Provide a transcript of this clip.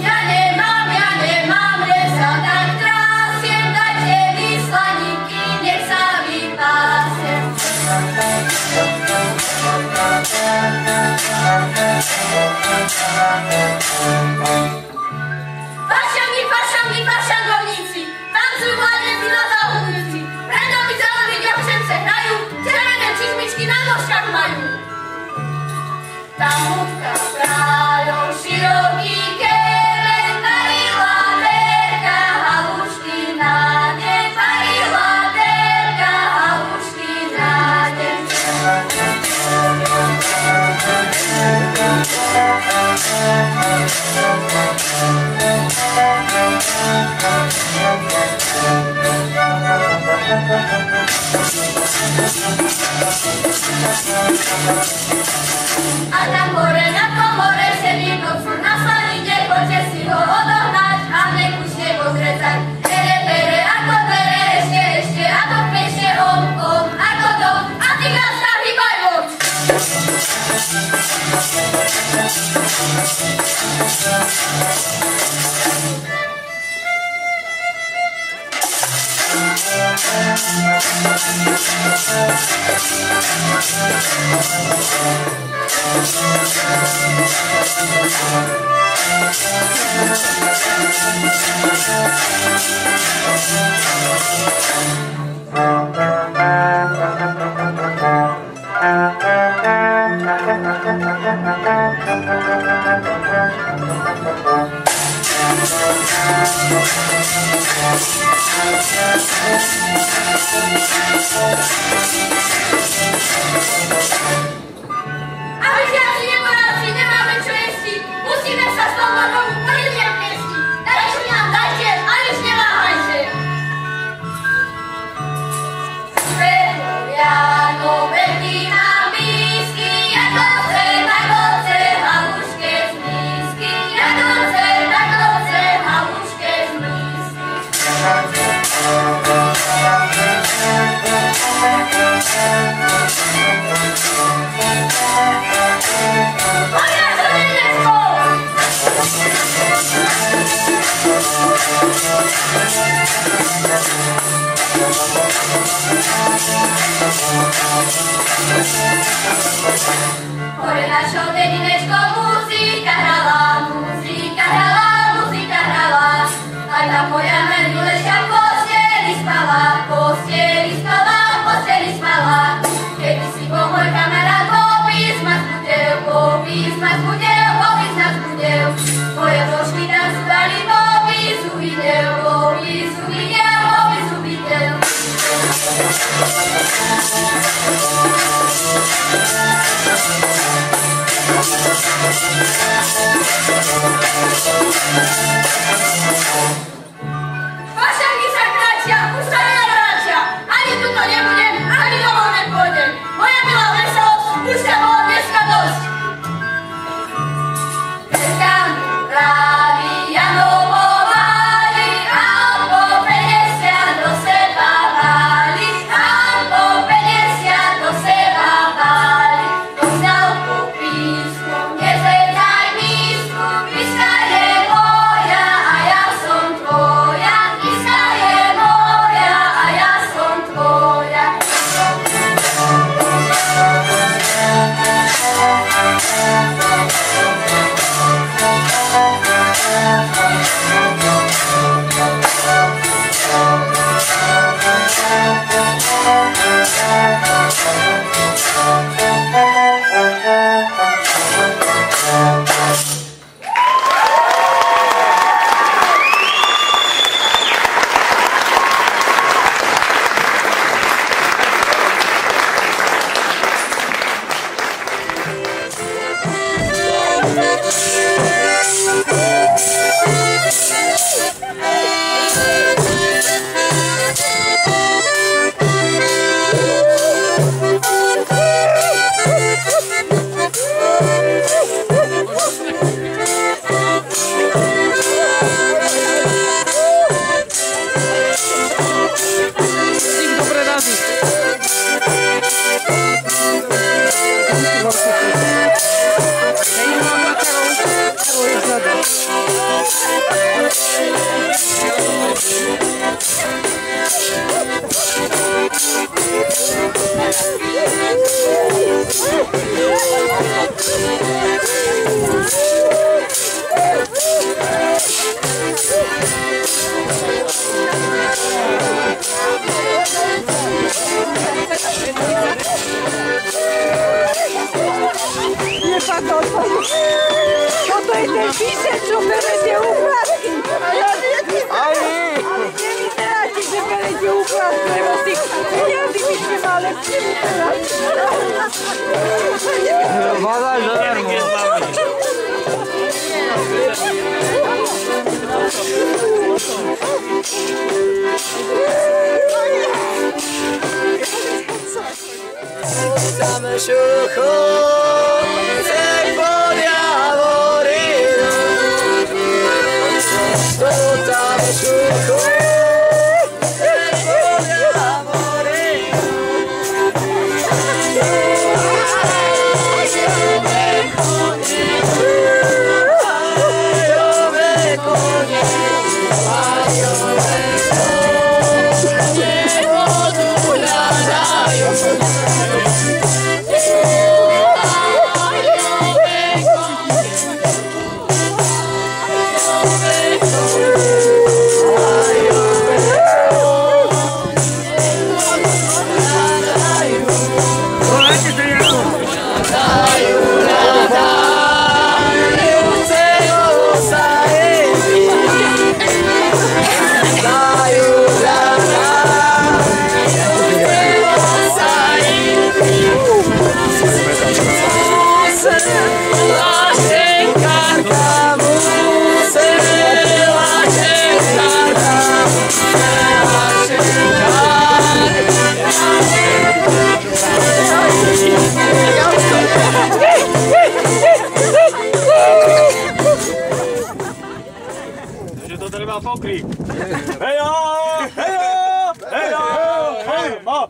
Ja nemám, že sa tak trásiem, dajte mi slaníky, nech sa vypásiem. Fašangovníci, tancujú mladenci na záhubnici, preto mi zelení devčence hrajú, červené čizmičky na nožkách majú. Tam hudka kráľov široký keren, varila terka halušky na deň, varila terka halušky na deň. A tam hore na komore sedí nocu na slanine, poďte si ho odohnať a nekúšte pozrezať. Pere, ako pere, ešte, ako peše, ako dom, a ty gasta, hýbaj von! Hore našou dedinečkou muzika hrala, aj tá moja menulečka v posteli spala, kedy si bol môj kamarát, popis ma zbudel, moje vložky tancovali, popis uvidel. Vašenky sa kráčia, už sa nenaráčia, ani tuto nebudem, ani domov nepôjdem. Moja milá veselosť, už sa bolo dneska dosť. Dneska právi Janovo mali, a po 50 do seba váli, Poznal po písku, nezvedaj mísku, píska je moja a ja som tvoja, píska je moja a ja som tvoja. padlo odpadu. Toto je ten písec, čo berete úplatky. Ale nevyzeráte, že berete úplatky, lebo tých peniazy by ste mali lepšie vyzerať. Voláš zadarmo. Dame šucho, se podjavorino. Dame šucho, se podjavorino. To treba pokryť. Hejo! Hejo! Hejo! Hejo!